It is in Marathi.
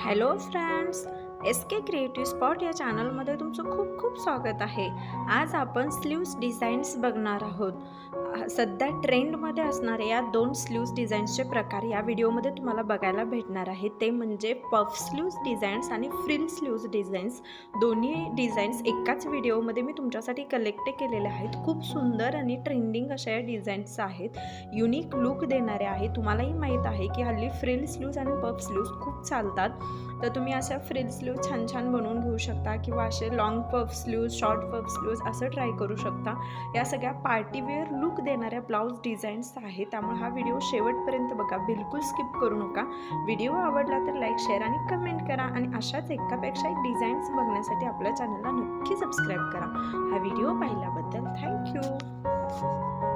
Hello friends, SK creative spot या चॅनलमध्ये तुमचं खूप खूप स्वागत आहे. आज आपण स्लीव्स डिझाईन्स बघणार आहोत. सध्या ट्रेंडमध्ये असणारे या दोन स्लीव्स डिझाईन्सचे प्रकार या व्हिडिओमध्ये तुम्हाला बघायला भेटणार आहेत. ते म्हणजे पफ स्लीव्स डिझाईन्स आणि फ्रिल स्लीव्स डिझाईन्स. दोन्ही डिझाईन्स एकाच व्हिडिओमध्ये मी तुमच्यासाठी कलेक्ट केलेले आहेत. खूप सुंदर आणि ट्रेंडिंग अशा या डिझाईन्स आहेत. युनिक लुक देणारे आहेत. तुम्हालाही माहीत आहे की हल्ली फ्रिल स्लीव्स आणि पफ स्लीव्स खूप चालतात. तर तुम्ही अशा फ्रिल स्लीव छान छान बनवून घेऊ शकता किंवा असे long puff sleeves, short puff sleeves असं ट्राय करू शकता. या सगळ्या पार्टीवेअर लुक देणाऱ्या ब्लाऊज डिझाईन्स आहेत. त्यामुळे हा व्हिडिओ शेवटपर्यंत बघा, बिलकुल स्किप करू नका. व्हिडिओ आवडला तर लाईक, शेअर आणि कमेंट करा आणि अशाच एकापेक्षा एक डिझाईन्स बघण्यासाठी आपल्या चॅनलला नक्की सबस्क्राईब करा. हा व्हिडिओ पाहिल्याबद्दल थँक्यू.